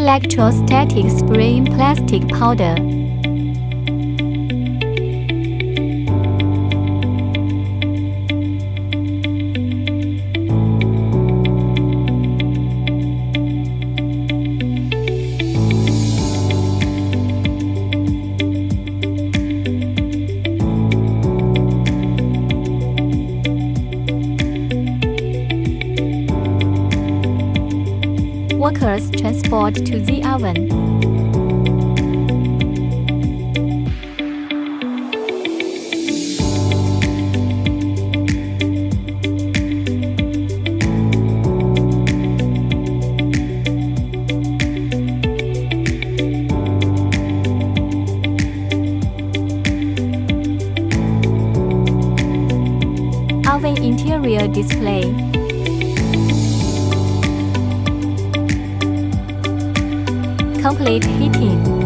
Electrostatic spraying plastic powder. Workers transport to the oven. Oven interior display. Complete heating.